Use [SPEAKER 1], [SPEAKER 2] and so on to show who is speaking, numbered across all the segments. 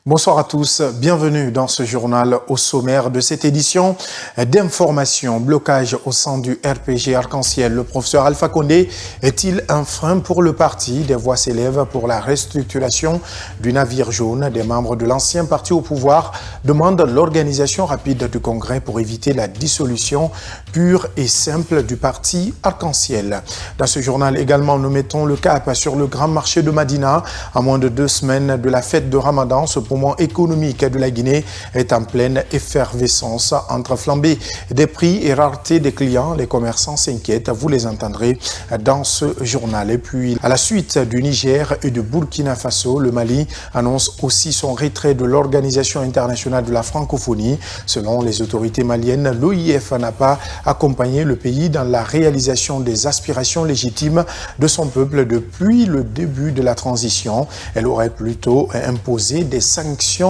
[SPEAKER 1] Bonsoir à tous, bienvenue dans ce journal. Au sommaire de cette édition d'information. Blocage au sein du RPG Arc-en-Ciel. Le professeur Alpha Condé est-il un frein pour le parti? Des voix s'élèvent pour la restructuration du navire jaune. Des membres de l'ancien parti au pouvoir demandent l'organisation rapide du congrès pour éviter la dissolution pure et simple du parti Arc-en-Ciel. Dans ce journal également, nous mettons le cap sur le grand marché de Madina. À moins de 2 semaines de la fête de Ramadan, ce poumon économique de la Guinée est en pleine effervescence. Entre flambée des prix et rareté des clients, les commerçants s'inquiètent. Vous les entendrez dans ce journal. Et puis, à la suite du Niger et du Burkina Faso, le Mali annonce aussi son retrait de l'Organisation internationale de la francophonie. Selon les autorités maliennes, l'OIF n'a pas accompagné le pays dans la réalisation des aspirations légitimes de son peuple depuis le début de la transition. Elle aurait plutôt imposé des sanctions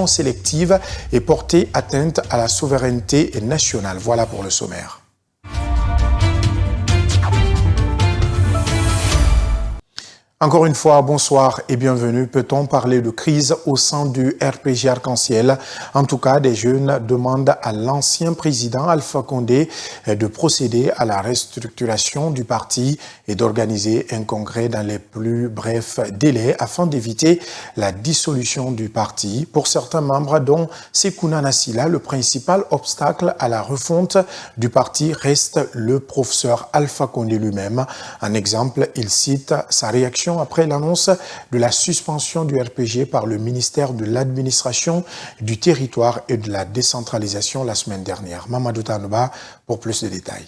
[SPEAKER 1] sélectives et porté atteinte à la souveraineté nationale. Voilà pour le sommaire. Encore une fois, bonsoir et bienvenue. Peut-on parler de crise au sein du RPG Arc-en-Ciel? En tout cas, des jeunes demandent à l'ancien président Alpha Condé de procéder à la restructuration du parti et d'organiser un congrès dans les plus brefs délais afin d'éviter la dissolution du parti. Pour certains membres, dont Sekouna Nassila, le principal obstacle à la refonte du parti reste le professeur Alpha Condé lui-même. En exemple, il cite sa réaction après l'annonce de la suspension du RPG par le ministère de l'Administration, du Territoire et de la Décentralisation la semaine dernière. Mamadou Tanouba pour plus de détails.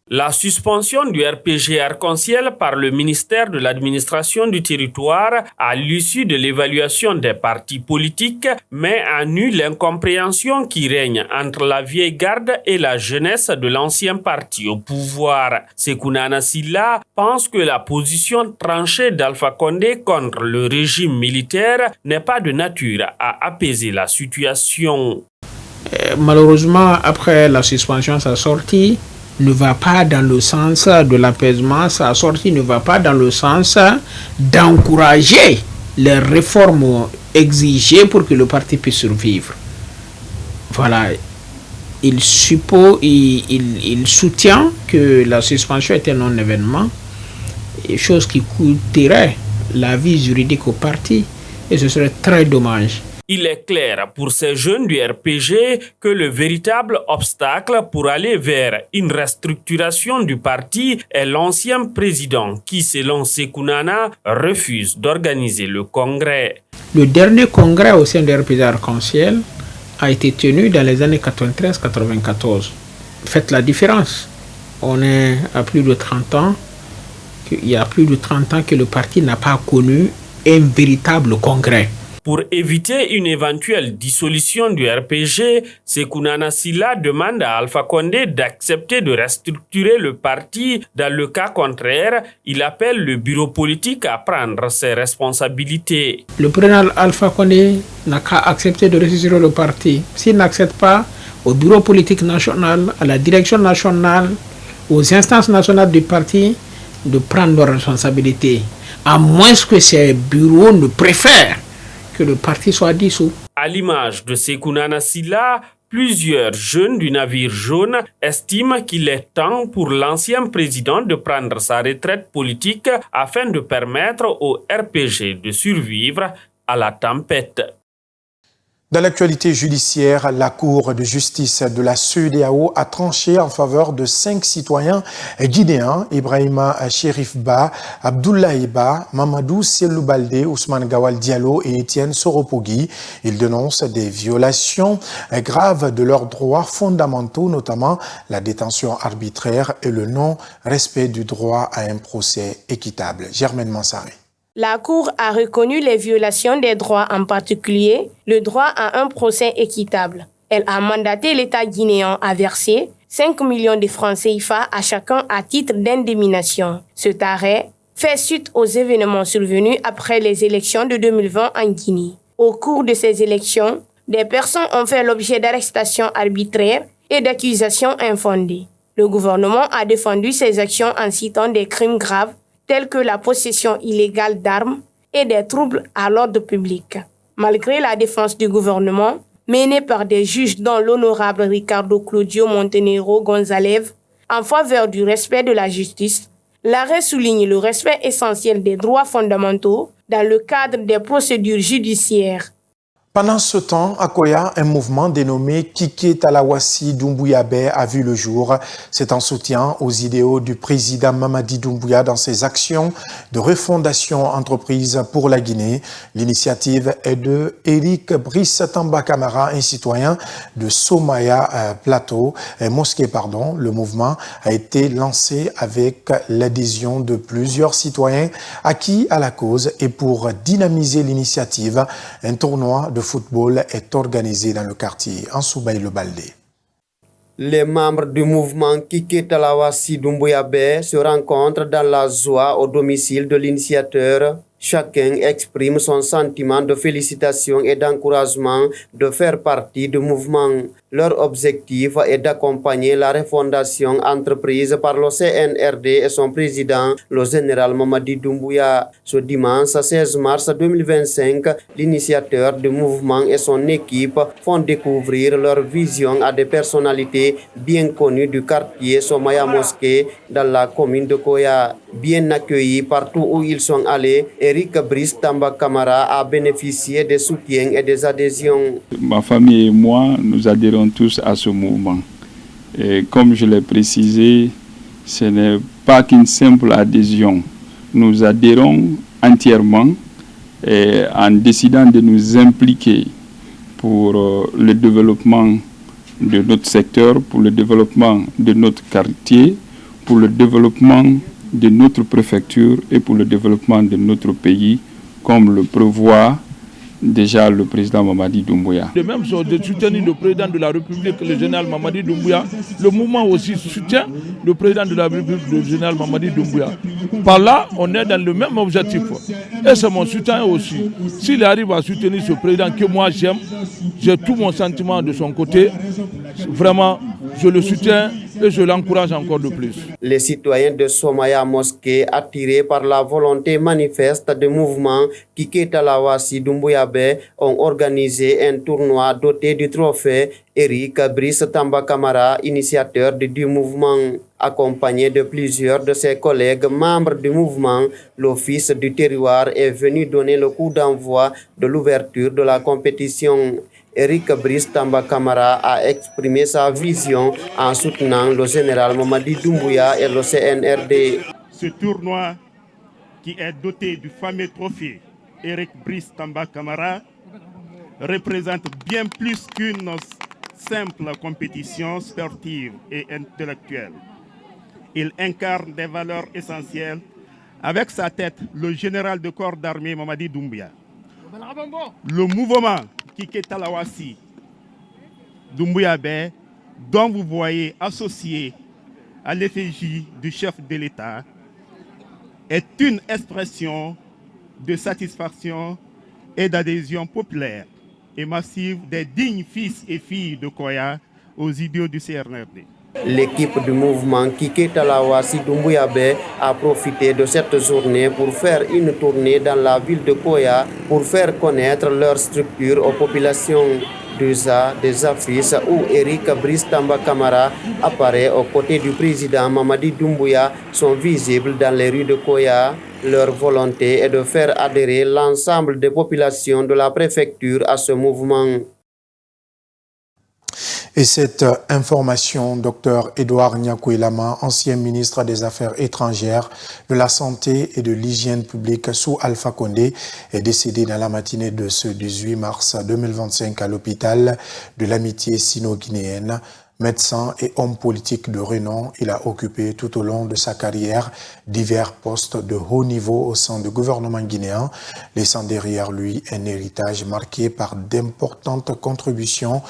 [SPEAKER 2] La suspension du RPG Arc-en-Ciel par le ministère de l'Administration du Territoire à l'issue de l'évaluation des partis politiques met à nu l'incompréhension qui règne entre la vieille garde et la jeunesse de l'ancien parti au pouvoir. Sekouna Nassila pense que la position tranchée d'Alpha Condé contre le régime militaire n'est pas de nature à apaiser la situation.
[SPEAKER 3] Malheureusement, après la suspension, sa sortie ne va pas dans le sens de l'apaisement, sa sortie ne va pas dans le sens d'encourager les réformes exigées pour que le parti puisse survivre. Voilà, il soutient que la suspension est un non-événement, chose qui coûterait la vie juridique au parti, et ce serait très dommage.
[SPEAKER 2] Il est clair pour ces jeunes du RPG que le véritable obstacle pour aller vers une restructuration du parti est l'ancien président qui, selon Sekounana, refuse d'organiser le congrès.
[SPEAKER 3] Le dernier congrès au sein du RPG Arc-en-Ciel a été tenu dans les années 93-94. Faites la différence. On est à plus de 30 ans. Il y a plus de 30 ans que le parti n'a pas connu un véritable congrès.
[SPEAKER 2] Pour éviter une éventuelle dissolution du RPG, Sekouna Nassila demande à Alpha Condé d'accepter de restructurer le parti. Dans le cas contraire, il appelle le bureau politique à prendre ses responsabilités.
[SPEAKER 3] Le président Alpha Condé n'a qu'à accepter de restructurer le parti. S'il n'accepte pas, au bureau politique national, à la direction nationale, aux instances nationales du parti, de prendre leurs responsabilités. À moins que ces bureaux ne préfèrent que le parti soit dissous.
[SPEAKER 2] À l'image de Sekouna Nassila, plusieurs jeunes du navire jaune estiment qu'il est temps pour l'ancien président de prendre sa retraite politique afin de permettre au RPG de survivre à la tempête.
[SPEAKER 1] Dans l'actualité judiciaire, la Cour de justice de la CEDEAO a tranché en faveur de 5 citoyens guinéens, Ibrahima Cherif Ba, Abdoulaye Ba, Mamadou Sellou Baldé, Ousmane Gawal Diallo et Étienne Soropogui. Ils dénoncent des violations graves de leurs droits fondamentaux, notamment la détention arbitraire et le non-respect du droit à un procès équitable. Germaine Mansari.
[SPEAKER 4] La Cour a reconnu les violations des droits, en particulier le droit à un procès équitable. Elle a mandaté l'État guinéen à verser 5 millions de francs CFA à chacun à titre d'indemnisation. Cet arrêt fait suite aux événements survenus après les élections de 2020 en Guinée. Au cours de ces élections, des personnes ont fait l'objet d'arrestations arbitraires et d'accusations infondées. Le gouvernement a défendu ces actions en citant des crimes graves tels que la possession illégale d'armes et des troubles à l'ordre public. Malgré la défense du gouvernement, menée par des juges dont l'honorable Ricardo Claudio Montenegro González, en faveur du respect de la justice, l'arrêt souligne le respect essentiel des droits fondamentaux dans le cadre des procédures judiciaires.
[SPEAKER 1] Pendant ce temps, à Koya, un mouvement dénommé Kike Talawasi Doumbouya Bay a vu le jour. C'est en soutien aux idéaux du président Mamadi Doumbouya dans ses actions de refondation entreprise pour la Guinée. L'initiative est de Eric Brice Tamba Camara, un citoyen de Somaya Mosquée. Le mouvement a été lancé avec l'adhésion de plusieurs citoyens acquis à la cause et pour dynamiser l'initiative, un tournoi de football est organisé dans le quartier Ansoubaï le Baldé.
[SPEAKER 5] Les membres du mouvement Kike Talawasi Doumbouya Bay se rencontrent dans la joie au domicile de l'initiateur. Chacun exprime son sentiment de félicitation et d'encouragement de faire partie du mouvement. Leur objectif est d'accompagner la refondation entreprise par le CNRD et son président, le général Mamadi Doumbouya. Ce dimanche 16 mars 2025, l'initiateur du mouvement et son équipe font découvrir leur vision à des personnalités bien connues du quartier Somaya Mosquée dans la commune de Koya. Bien accueillis partout où ils sont allés, Eric Brice Tamba Camara a bénéficié des soutiens et des adhésions.
[SPEAKER 6] Ma famille et moi, nous adhérons tous à ce mouvement. Et comme je l'ai précisé, ce n'est pas qu'une simple adhésion. Nous adhérons entièrement et en décidant de nous impliquer pour le développement de notre secteur, pour le développement de notre quartier, pour le développement de notre préfecture et pour le développement de notre pays, comme le prévoit déjà le président Mamadi Doumbouya.
[SPEAKER 7] De même chose de soutenir le président de la République, le général Mamadi Doumbouya. Le mouvement aussi soutient le président de la République, le général Mamadi Doumbouya. Par là, on est dans le même objectif. Et c'est mon soutien aussi. S'il arrive à soutenir ce président que moi j'aime, j'ai tout mon sentiment de son côté. Vraiment, je le soutiens et je l'encourage encore de plus.
[SPEAKER 5] Les citoyens de Somaya Mosquée, attirés par la volonté manifeste du mouvement Kike Talawasi Doumbouya Bay, ont organisé un tournoi doté du trophée Eric Brice Tamba Camara, initiateur du mouvement. Accompagné de plusieurs de ses collègues membres du mouvement, l'Office du terroir est venu donner le coup d'envoi de l'ouverture de la compétition. Eric Brice Tamba Camara a exprimé sa vision en soutenant le général Mamadi Doumbouya et le CNRD.
[SPEAKER 8] Ce tournoi, qui est doté du fameux trophée Eric Brice Tamba Camara, représente bien plus qu'une simple compétition sportive et intellectuelle. Il incarne des valeurs essentielles. Avec sa tête, le général de corps d'armée Mamadi Doumbouya. Le mouvement Kike Talawasi Doumbouya Bay, dont vous voyez associé à l'effigie du chef de l'État, est une expression de satisfaction et d'adhésion populaire et massive des dignes fils et filles de Koya aux idéaux du CNRD.
[SPEAKER 5] L'équipe du mouvement Kike Talawasi Doumbouya Bay a profité de cette journée pour faire une tournée dans la ville de Koya pour faire connaître leur structure aux populations. Des affiches où Eric Brice Tamba Camara apparaît aux côtés du président Mamadi Doumbouya sont visibles dans les rues de Koya. Leur volonté est de faire adhérer l'ensemble des populations de la préfecture à ce mouvement.
[SPEAKER 1] Et cette information, Dr Edouard Nyakouilama, ancien ministre des Affaires étrangères, de la Santé et de l'Hygiène publique sous Alpha Condé, est décédé dans la matinée de ce 18 mars 2025 à l'hôpital de l'Amitié sino-guinéenne. Médecin et homme politique de renom, il a occupé tout au long de sa carrière divers postes de haut niveau au sein du gouvernement guinéen, laissant derrière lui un héritage marqué par d'importantes contributions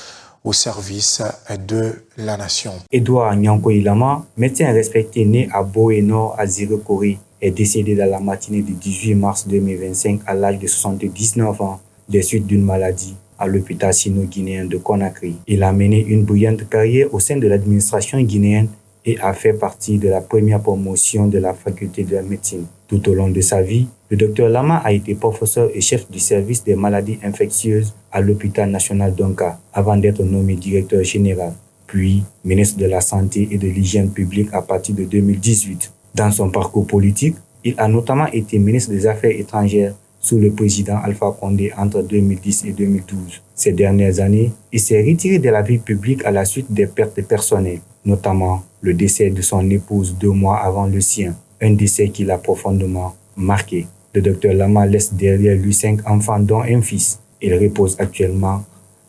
[SPEAKER 1] au service de la nation.
[SPEAKER 9] Edouard Nyanko-Ilama, médecin respecté né à Boé-Nord, à Ziré-Kori, est décédé dans la matinée du 18 mars 2025 à l'âge de 79 ans, des suites d'une maladie à l'hôpital sino-guinéen de Conakry. Il a mené une brillante carrière au sein de l'administration guinéenne et a fait partie de la première promotion de la faculté de la médecine. Tout au long de sa vie, le Dr Lama a été professeur et chef du service des maladies infectieuses à l'hôpital national d'Onka avant d'être nommé directeur général, puis ministre de la Santé et de l'Hygiène publique à partir de 2018. Dans son parcours politique, il a notamment été ministre des Affaires étrangères sous le président Alpha Condé entre 2010 et 2012. Ces dernières années, il s'est retiré de la vie publique à la suite des pertes personnelles, notamment le décès de son épouse 2 mois avant le sien, un décès qui l'a profondément marqué. Le Dr Lama laisse derrière lui 5 enfants dont un fils. Il repose actuellement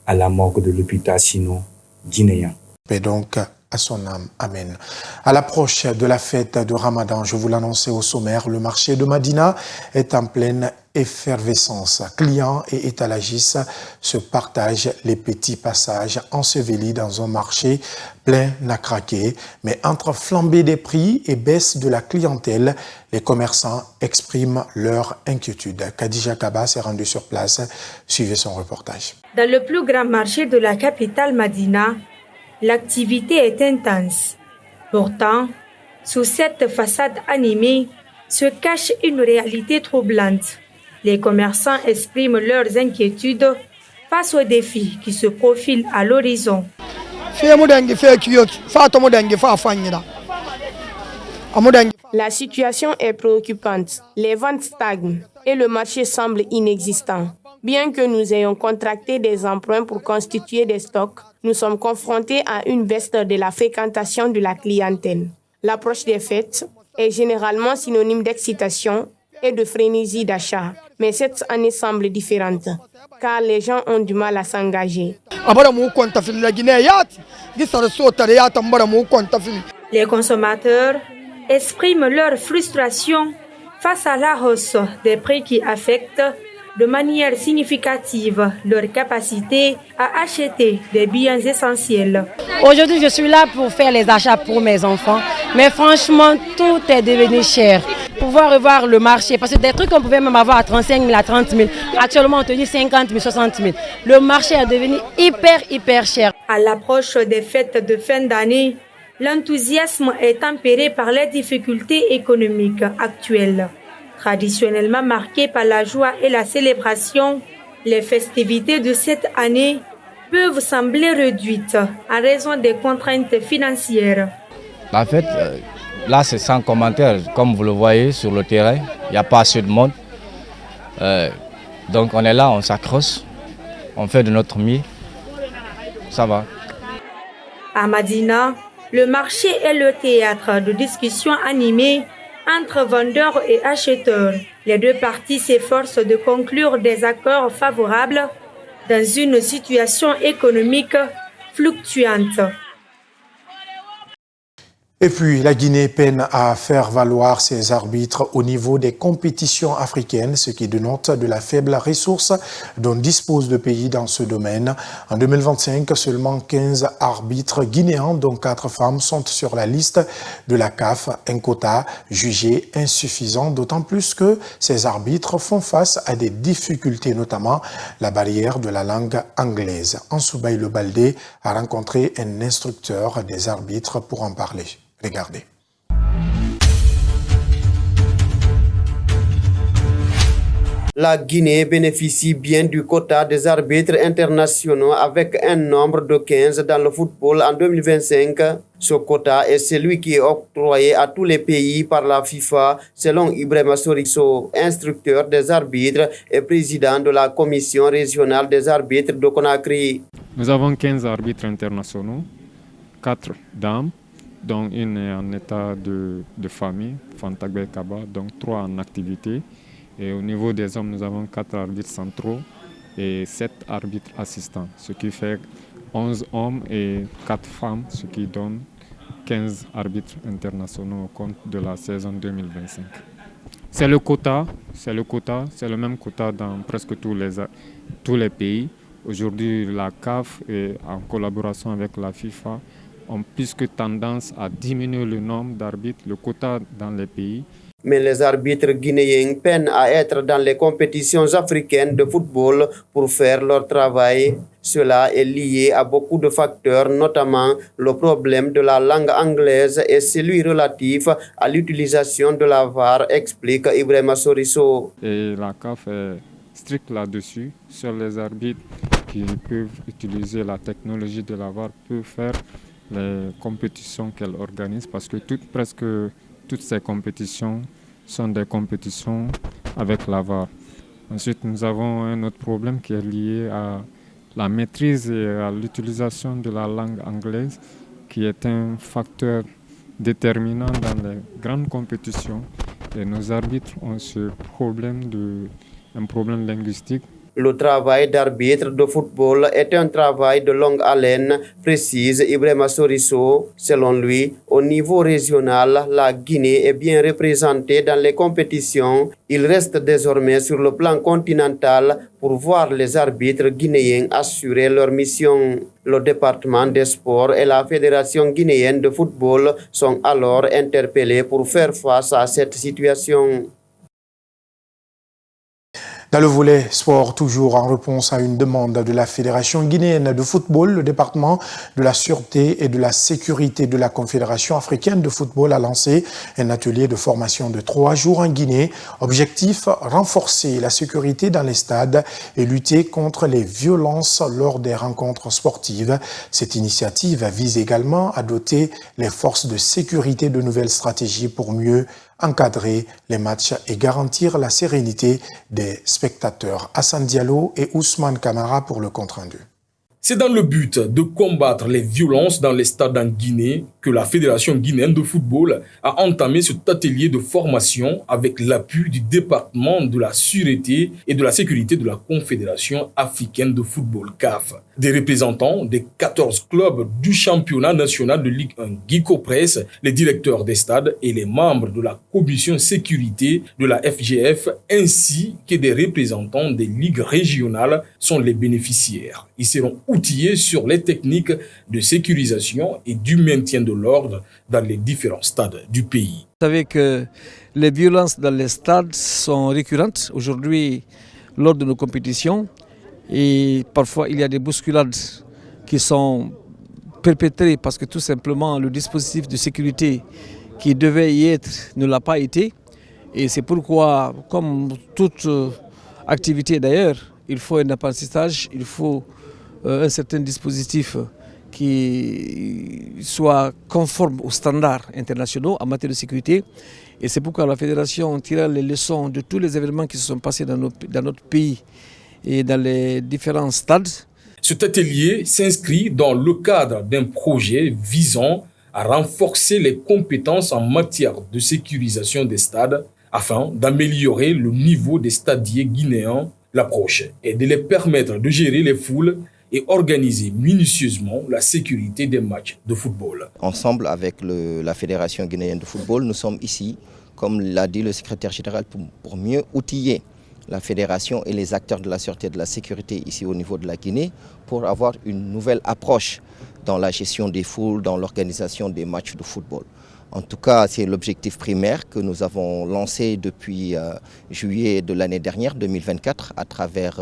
[SPEAKER 9] à la morgue de l'hôpital sino-guinéen.
[SPEAKER 1] Et donc, à son âme. Amen. À l'approche de la fête de Ramadan, je vous l'annonçais au sommaire, le marché de Madina est en pleine effervescence. Clients et étalagistes se partagent les petits passages ensevelis dans un marché plein à craquer. Mais entre flambée des prix et baisse de la clientèle, les commerçants expriment leur inquiétude. Khadija Kaba s'est rendue sur place. Suivez son reportage.
[SPEAKER 10] Dans le plus grand marché de la capitale Madina, l'activité est intense. Pourtant, sous cette façade animée se cache une réalité troublante. Les commerçants expriment leurs inquiétudes face aux défis qui se profilent à l'horizon.
[SPEAKER 4] La situation est préoccupante. Les ventes stagnent et le marché semble inexistant. Bien que nous ayons contracté des emprunts pour constituer des stocks, nous sommes confrontés à une baisse de la fréquentation de la clientèle. L'approche des fêtes est généralement synonyme d'excitation et de frénésie d'achat. Mais cette année semble différente, car les gens ont du mal à s'engager.
[SPEAKER 10] Les consommateurs expriment leur frustration face à la hausse des prix qui affecte de manière significative leur capacité à acheter des biens essentiels.
[SPEAKER 11] Aujourd'hui, je suis là pour faire les achats pour mes enfants, mais franchement, tout est devenu cher. Pouvoir revoir le marché, parce que des trucs qu'on pouvait même avoir à 35 000, à 30 000, actuellement on te dit 50 000, 60 000. Le marché est devenu hyper cher.
[SPEAKER 10] À l'approche des fêtes de fin d'année, l'enthousiasme est tempéré par les difficultés économiques actuelles. Traditionnellement marquées par la joie et la célébration, les festivités de cette année peuvent sembler réduites à raison des contraintes financières.
[SPEAKER 12] En fait, là c'est sans commentaire, comme vous le voyez sur le terrain, il n'y a pas assez de monde. Donc on est là, on s'accroche, on fait de notre mieux, ça va.
[SPEAKER 10] À Madina, le marché est le théâtre de discussions animées entre vendeurs et acheteurs. Les deux parties s'efforcent de conclure des accords favorables dans une situation économique fluctuante.
[SPEAKER 1] Et puis, la Guinée peine à faire valoir ses arbitres au niveau des compétitions africaines, ce qui dénote de la faible ressource dont dispose le pays dans ce domaine. En 2025, seulement 15 arbitres guinéens, dont 4 femmes, sont sur la liste de la CAF, un quota jugé insuffisant, d'autant plus que ces arbitres font face à des difficultés, notamment la barrière de la langue anglaise. Ansoubaï Le Baldé a rencontré un instructeur des arbitres pour en parler. Regardez.
[SPEAKER 5] La Guinée bénéficie bien du quota des arbitres internationaux avec un nombre de 15 dans le football en 2025. Ce quota est celui qui est octroyé à tous les pays par la FIFA, selon Ibrahima Soriso, instructeur des arbitres et président de la commission régionale des arbitres de Conakry.
[SPEAKER 13] Nous avons 15 arbitres internationaux, 4 dames, dont une est en état de famille, Fantagbe Kaba, donc 3 en activité. Et au niveau des hommes, nous avons 4 arbitres centraux et 7 arbitres assistants, ce qui fait 11 hommes et 4 femmes, ce qui donne 15 arbitres internationaux au compte de la saison 2025. C'est le quota, c'est le même quota dans presque tous les pays. Aujourd'hui, la CAF, en collaboration avec la FIFA, ont plus que tendance à diminuer le nombre d'arbitres, le quota dans les pays.
[SPEAKER 5] Mais les arbitres guinéens peinent à être dans les compétitions africaines de football pour faire leur travail. Cela est lié à beaucoup de facteurs, notamment le problème de la langue anglaise et celui relatif à l'utilisation de la VAR, explique Ibrahima Soriso.
[SPEAKER 13] Et la CAF est stricte là-dessus. Sur les arbitres qui peuvent utiliser la technologie de la VAR peuvent faire les compétitions qu'elle organise parce que presque toutes ces compétitions sont des compétitions avec la VAR. Ensuite, nous avons un autre problème qui est lié à la maîtrise et à l'utilisation de la langue anglaise, qui est un facteur déterminant dans les grandes compétitions. Et nos arbitres ont ce problème un problème linguistique.
[SPEAKER 5] Le travail d'arbitre de football est un travail de longue haleine, précise Ibrahima Soriso. Selon lui, au niveau régional, la Guinée est bien représentée dans les compétitions. Il reste désormais sur le plan continental pour voir les arbitres guinéens assurer leur mission. Le département des sports et la Fédération guinéenne de football sont alors interpellés pour faire face à cette situation.
[SPEAKER 1] Dans le volet sport, toujours en réponse à une demande de la Fédération guinéenne de football, le département de la sûreté et de la sécurité de la Confédération africaine de football a lancé un atelier de formation de 3 jours en Guinée. Objectif, renforcer la sécurité dans les stades et lutter contre les violences lors des rencontres sportives. Cette initiative vise également à doter les forces de sécurité de nouvelles stratégies pour mieux encadrer les matchs et garantir la sérénité des spectateurs. Hassan Diallo et Ousmane Kamara pour le compte-rendu.
[SPEAKER 14] C'est dans le but de combattre les violences dans les stades en Guinée que la Fédération guinéenne de football a entamé cet atelier de formation avec l'appui du département de la sûreté et de la sécurité de la Confédération africaine de football CAF. Des représentants des 14 clubs du championnat national de Ligue 1 Guico Press, les directeurs des stades et les membres de la commission sécurité de la FGF ainsi que des représentants des ligues régionales sont les bénéficiaires. Ils seront outillés sur les techniques de sécurisation et du maintien de l'ordre dans les différents stades du pays.
[SPEAKER 15] Vous savez que les violences dans les stades sont récurrentes aujourd'hui lors de nos compétitions et parfois il y a des bousculades qui sont perpétrées parce que tout simplement le dispositif de sécurité qui devait y être ne l'a pas été et c'est pourquoi, comme toute activité d'ailleurs, il faut un apprentissage, il faut un certain dispositif qui soit conforme aux standards internationaux en matière de sécurité. Et c'est pourquoi la Fédération tire les leçons de tous les événements qui se sont passés dans notre pays et dans les différents stades.
[SPEAKER 14] Cet atelier s'inscrit dans le cadre d'un projet visant à renforcer les compétences en matière de sécurisation des stades afin d'améliorer le niveau des stadiers guinéens. L'approche est de les permettre de gérer les foules et organiser minutieusement la sécurité des matchs de football.
[SPEAKER 16] Ensemble avec la Fédération guinéenne de football, nous sommes ici, comme l'a dit le secrétaire général, pour mieux outiller la fédération et les acteurs de la sûreté et de la sécurité ici au niveau de la Guinée pour avoir une nouvelle approche dans la gestion des foules, dans l'organisation des matchs de football. En tout cas, c'est l'objectif primaire que nous avons lancé depuis juillet de l'année dernière, 2024, à travers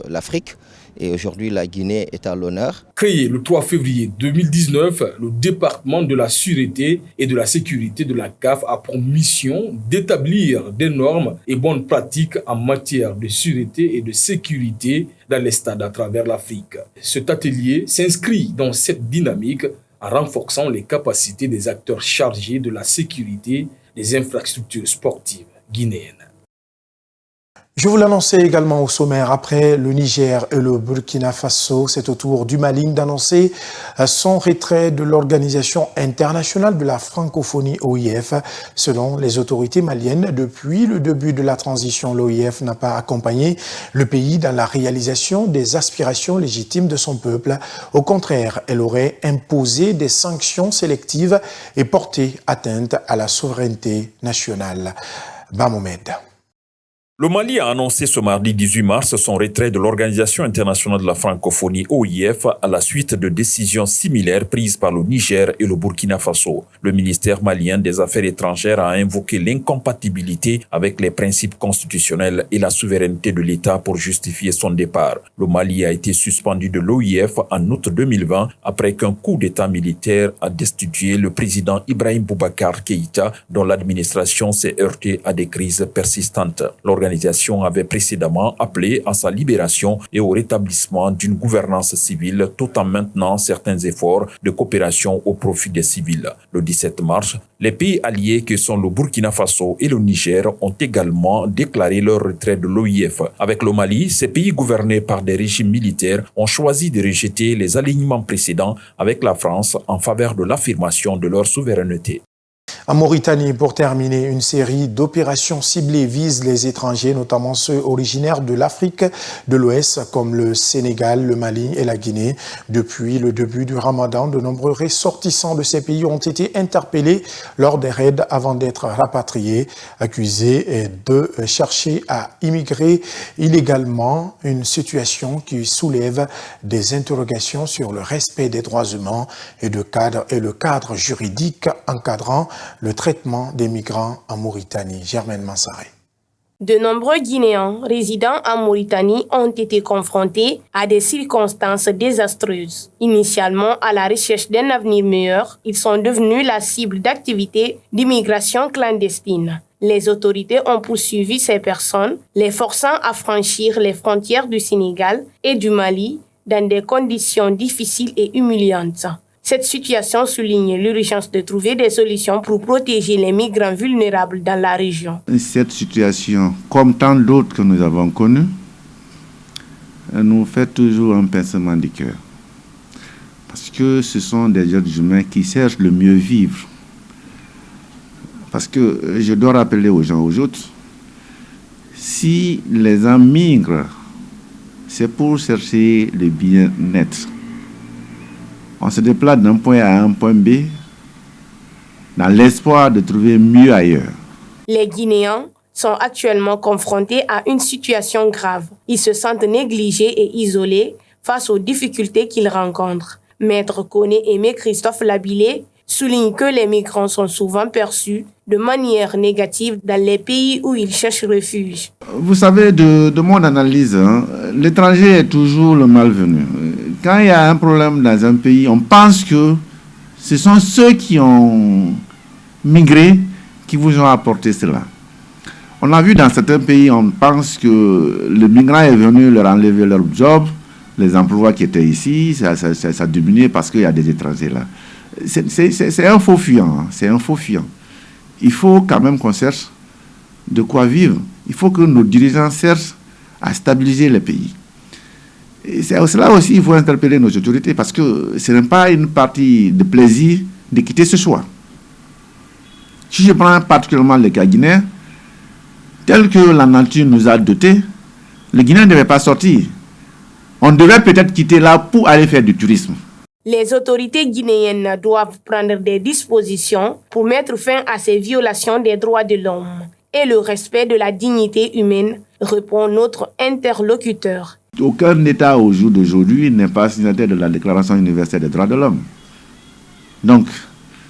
[SPEAKER 16] l'Afrique. Et aujourd'hui, la Guinée est à l'honneur.
[SPEAKER 14] Créé le 3 février 2019, le département de la sûreté et de la sécurité de la CAF a pour mission d'établir des normes et bonnes pratiques en matière de sûreté et de sécurité dans les stades à travers l'Afrique. Cet atelier s'inscrit dans cette dynamique en renforçant les capacités des acteurs chargés de la sécurité des infrastructures sportives guinéennes.
[SPEAKER 1] Je vous l'annonçais également au sommaire, après le Niger et le Burkina Faso, c'est au tour du Mali d'annoncer son retrait de l'Organisation internationale de la francophonie OIF. Selon les autorités maliennes, depuis le début de la transition, l'OIF n'a pas accompagné le pays dans la réalisation des aspirations légitimes de son peuple. Au contraire, elle aurait imposé des sanctions sélectives et porté atteinte à la souveraineté nationale. Bamomed.
[SPEAKER 17] Le Mali a annoncé ce mardi 18 mars son retrait de l'Organisation internationale de la francophonie OIF à la suite de décisions similaires prises par le Niger et le Burkina Faso. Le ministère malien des Affaires étrangères a invoqué l'incompatibilité avec les principes constitutionnels et la souveraineté de l'État pour justifier son départ. Le Mali a été suspendu de l'OIF en août 2020 après qu'un coup d'État militaire a destitué le président Ibrahim Boubacar Keïta, dont l'administration s'est heurtée à des crises persistantes. L'organisation avait précédemment appelé à sa libération et au rétablissement d'une gouvernance civile tout en maintenant certains efforts de coopération au profit des civils. Le 17 mars, les pays alliés que sont le Burkina Faso et le Niger ont également déclaré leur retrait de l'OIF. Avec le Mali, ces pays gouvernés par des régimes militaires ont choisi de rejeter les alignements précédents avec la France en faveur de l'affirmation de leur souveraineté.
[SPEAKER 1] En Mauritanie, pour terminer, une série d'opérations ciblées vise les étrangers, notamment ceux originaires de l'Afrique de l'Ouest, comme le Sénégal, le Mali et la Guinée. Depuis le début du Ramadan, de nombreux ressortissants de ces pays ont été interpellés lors des raids avant d'être rapatriés, accusés de chercher à immigrer illégalement, une situation qui soulève des interrogations sur le respect des droits humains et le cadre juridique encadrant le traitement des migrants en Mauritanie. Germaine Mansaré.
[SPEAKER 4] De nombreux Guinéens résidant en Mauritanie ont été confrontés à des circonstances désastreuses. Initialement, à la recherche d'un avenir meilleur, ils sont devenus la cible d'activités d'immigration clandestine. Les autorités ont poursuivi ces personnes, les forçant à franchir les frontières du Sénégal et du Mali dans des conditions difficiles et humiliantes. Cette situation souligne l'urgence de trouver des solutions pour protéger les migrants vulnérables dans la région.
[SPEAKER 18] Cette situation, comme tant d'autres que nous avons connues, nous fait toujours un pincement du cœur. Parce que ce sont des êtres humains qui cherchent le mieux vivre. Parce que je dois rappeler aux gens aujourd'hui, si les gens migrent, c'est pour chercher le bien-être. On se déplace d'un point A à un point B dans l'espoir de trouver mieux ailleurs.
[SPEAKER 4] Les Guinéens sont actuellement confrontés à une situation grave. Ils se sentent négligés et isolés face aux difficultés qu'ils rencontrent. Maître Koné Aimé Christophe Labilé souligne que les migrants sont souvent perçus de manière négative dans les pays où ils cherchent refuge.
[SPEAKER 18] Vous savez, de mon analyse, l'étranger est toujours le malvenu. Quand il y a un problème dans un pays, on pense que ce sont ceux qui ont migré qui vous ont apporté cela. On a vu dans certains pays, on pense que le migrant est venu leur enlever leur job, les emplois qui étaient ici, ça diminué parce qu'il y a des étrangers là. C'est un faux fuyant, c'est un faux fuyant. Il faut quand même qu'on cherche de quoi vivre. Il faut que nos dirigeants cherchent à stabiliser les pays. Et c'est cela aussi il faut interpeller nos autorités parce que ce n'est pas une partie de plaisir de quitter ce choix. Si je prends particulièrement le cas guinéen, tel que la nature nous a dotés, le Guinéen ne devait pas sortir. On devait peut-être quitter là pour aller faire du tourisme.
[SPEAKER 4] Les autorités guinéennes doivent prendre des dispositions pour mettre fin à ces violations des droits de l'homme et le respect de la dignité humaine, répond notre interlocuteur.
[SPEAKER 18] Aucun État au jour d'aujourd'hui n'est pas signataire de la Déclaration universelle des droits de l'homme. Donc,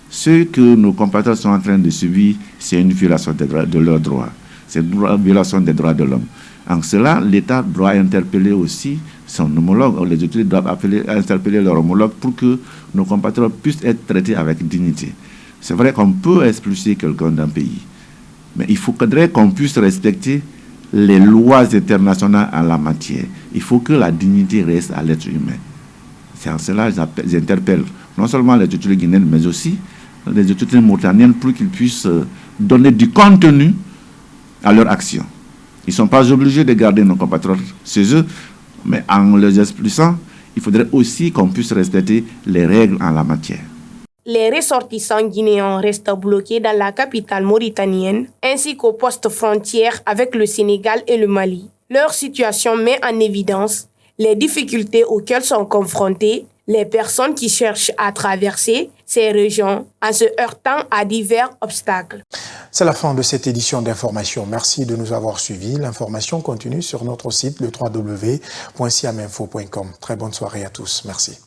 [SPEAKER 18] ce que nos compatriotes sont en train de subir, c'est une violation de leurs droits. C'est une violation des droits de l'homme. En cela, l'État doit interpeller aussi son homologue, les autorités doivent interpeller leur homologue pour que nos compatriotes puissent être traités avec dignité. C'est vrai qu'on peut expulser quelqu'un d'un pays, mais il faudrait qu'on puisse respecter les lois internationales en la matière. Il faut que la dignité reste à l'être humain. C'est en cela que j'interpelle non seulement les autorités guinéennes, mais aussi les autorités mauritaniennes pour qu'ils puissent donner du contenu à leur action. Ils ne sont pas obligés de garder nos compatriotes chez eux, mais en les expulsant, il faudrait aussi qu'on puisse respecter les règles en la matière.
[SPEAKER 4] Les ressortissants guinéens restent bloqués dans la capitale mauritanienne ainsi qu'au poste frontière avec le Sénégal et le Mali. Leur situation met en évidence les difficultés auxquelles sont confrontées les personnes qui cherchent à traverser ces régions en se heurtant à divers obstacles.
[SPEAKER 1] C'est la fin de cette édition d'information. Merci de nous avoir suivis. L'information continue sur notre site le www.siaminfo.com. Très bonne soirée à tous. Merci.